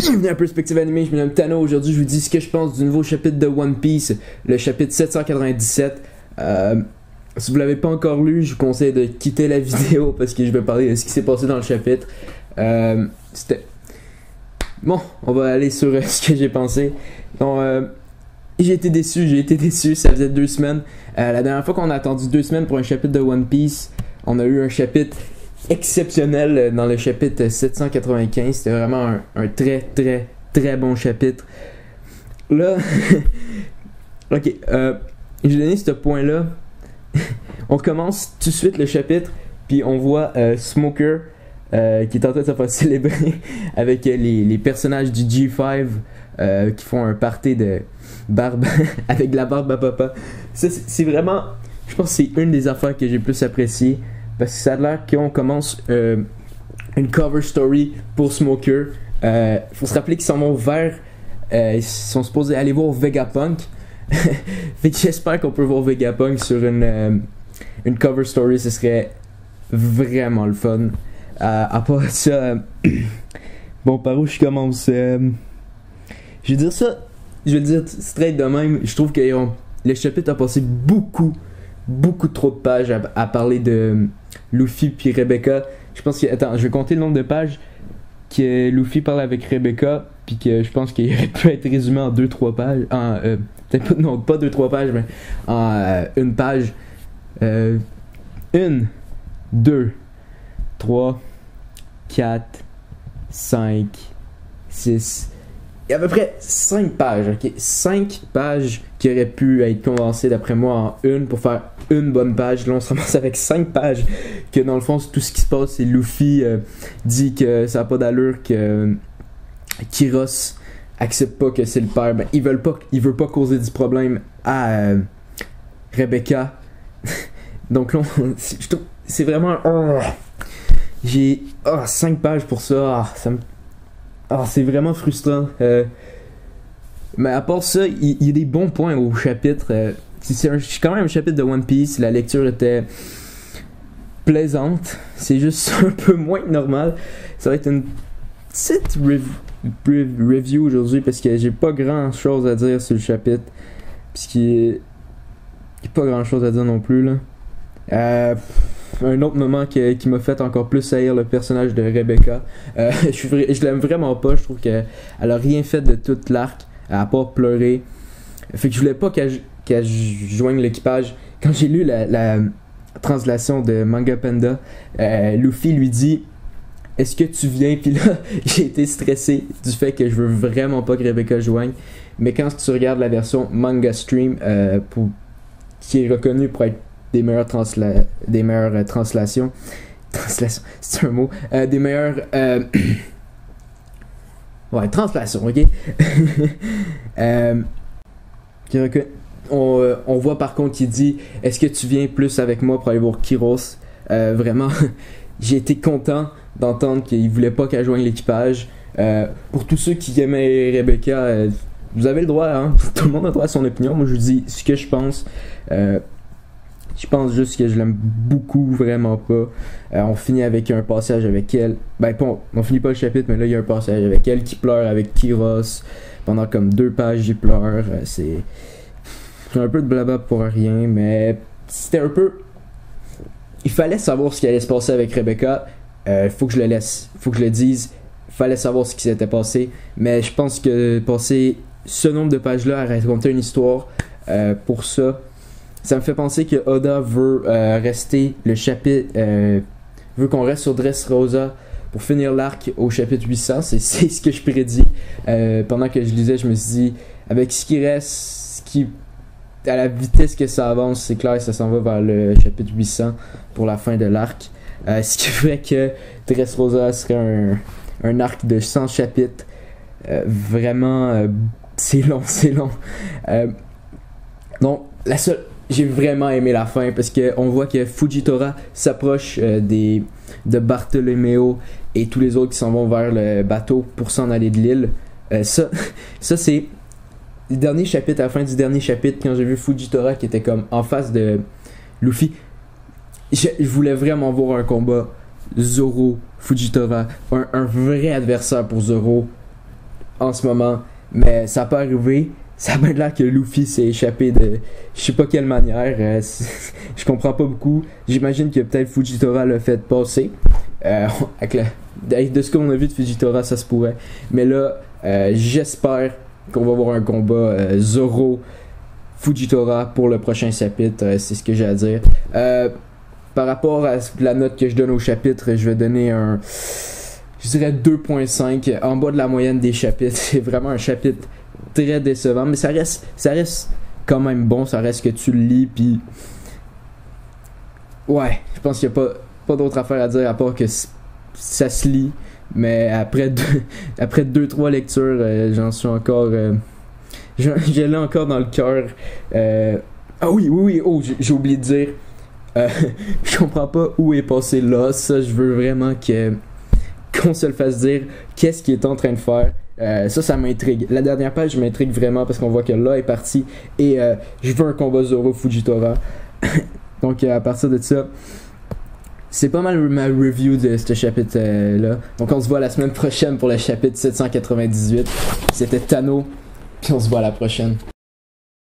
Bienvenue à Perspective Anime, je m'appelle Tano. Aujourd'hui, je vous dis ce que je pense du nouveau chapitre de One Piece, le chapitre 797. Si vous l'avez pas encore lu, je vous conseille de quitter la vidéo parce que je vais parler de ce qui s'est passé dans le chapitre. Bon, on va aller sur ce que j'ai pensé. Donc, j'ai été déçu, ça faisait 2 semaines. La dernière fois qu'on a attendu 2 semaines pour un chapitre de One Piece, on a eu un chapitre exceptionnel dans le chapitre 795. C'était vraiment un très bon chapitre. Là, ok, j'ai donné ce point-là. On commence tout de suite le chapitre, puis on voit Smoker qui est en train de se faire célébrer avec les personnages du G5 qui font un party de barbe avec de la barbe à papa. Ça, c'est vraiment, je pense que c'est une des affaires que j'ai plus apprécié. Parce que ça a l'air qu'on commence une cover story pour Smoker. Faut se rappeler qu'ils s'en vont vers. Ils sont supposés aller voir Vegapunk. Fait que j'espère qu'on peut voir Vegapunk sur une cover story. Ce serait vraiment le fun. À part ça. Bon, par où je commence? Je vais dire ça. Je vais le dire straight de même. Je trouve que le chapitre a passé beaucoup trop de pages à parler de Luffy puis Rebecca. Je pense que, attends, je vais compter le nombre de pages que Luffy parle avec Rebecca, puis que je pense qu'il aurait pu être résumé en 2-3 pages. Peut-être pas, non, pas 2-3 pages, mais en une page. 1, 2, 3, 4, 5, 6. Il y a à peu près 5 pages, ok? 5 pages qui auraient pu être condensées d'après moi en une pour faire une bonne page. Là, on se ramasse avec 5 pages que dans le fond, tout ce qui se passe, c'est Luffy dit que ça n'a pas d'allure, que Kiros accepte pas que c'est le père. Ben, il veut pas causer du problème à Rebecca. Donc là, je trouve c'est vraiment... j'ai 5 pages pour ça. C'est vraiment frustrant. Mais à part ça, il y a des bons points au chapitre. C'est quand même un chapitre de One Piece. La lecture était plaisante. C'est juste un peu moins que normal. Ça va être une petite review aujourd'hui parce que j'ai pas grand chose à dire sur le chapitre. Puisqu'il n'y a pas grand chose à dire non plus là. Un autre moment qui m'a fait encore plus haïr le personnage de Rebecca. Je l'aime vraiment pas. Je trouve qu'elle a rien fait de toute l'arc à part pleurer. Fait que je voulais pas qu'elle joigne l'équipage. Quand j'ai lu la translation de Manga Panda, Luffy lui dit est-ce que tu viens? Puis là j'ai été stressé du fait que je veux vraiment pas que Rebecca joigne. Mais quand tu regardes la version Manga Stream qui est reconnue pour être des meilleures translations. Translation, c'est un mot. Des meilleures... ouais, translation, ok? On voit par contre qu'il dit « Est-ce que tu viens plus avec moi pour aller voir Kiros? » Vraiment, j'ai été content d'entendre qu'il voulait pas qu'elle joigne l'équipage. Pour tous ceux qui aimaient Rebecca, vous avez le droit, hein? Tout le monde a le droit à son opinion. Moi, je vous dis ce que je pense. Je pense juste que je l'aime beaucoup, vraiment pas. On finit avec un passage avec elle. Ben, bon, on finit pas le chapitre, mais là, il y a un passage avec elle qui pleure avec Kiros. Pendant comme 2 pages, j'y pleure. C'est un peu de blabla pour rien, mais c'était un peu... Il fallait savoir ce qui allait se passer avec Rebecca. Faut que je le dise. Fallait savoir ce qui s'était passé. Mais je pense que passer ce nombre de pages-là à raconter une histoire pour ça... Ça me fait penser que Oda veut rester le chapitre, veut qu'on reste sur Dressrosa pour finir l'arc au chapitre 800. C'est ce que je prédis. Pendant que je lisais, je me suis dit, avec ce qui reste, à la vitesse que ça avance, c'est clair que ça s'en va vers le chapitre 800 pour la fin de l'arc. Ce qui ferait que Dressrosa serait un arc de 100 chapitres. Vraiment, c'est long. Donc, j'ai vraiment aimé la fin parce qu'on voit que Fujitora s'approche de Bartolomeo et tous les autres qui s'en vont vers le bateau pour s'en aller de l'île. Ça c'est le dernier chapitre, à la fin du dernier chapitre, quand j'ai vu Fujitora qui était comme en face de Luffy. Je voulais vraiment voir un combat Zoro, Fujitora, un vrai adversaire pour Zoro. en ce moment, mais ça peut arriver. Ça a bien l'air que Luffy s'est échappé de je sais pas quelle manière. Je comprends pas beaucoup. J'imagine que peut-être Fujitora l'a fait passer. De ce qu'on a vu de Fujitora, ça se pourrait. Mais là, j'espère qu'on va avoir un combat Zoro Fujitora pour le prochain chapitre. C'est ce que j'ai à dire. Par rapport à la note que je donne au chapitre, je vais donner je dirais 2.5 en bas de la moyenne des chapitres. C'est vraiment un chapitre très décevant, mais ça reste quand même bon. Ça reste que tu le lis, puis ouais, je pense qu'il n'y a pas d'autre affaire à dire à part que ça se lit. Mais après 2-3 lectures, j'en suis encore je l'ai encore dans le cœur. Ah oui, oh, j'ai oublié de dire, je comprends pas où est passé là. Ça, je veux vraiment qu'on se le fasse dire qu'est-ce qu'il est en train de faire. Ça m'intrigue. La dernière page m'intrigue vraiment parce qu'on voit que là est parti et je veux un combat Zoro Fujitora. Donc à partir de ça, c'est pas mal ma review de ce chapitre là. Donc on se voit la semaine prochaine pour le chapitre 798. C'était Tano, puis on se voit à la prochaine.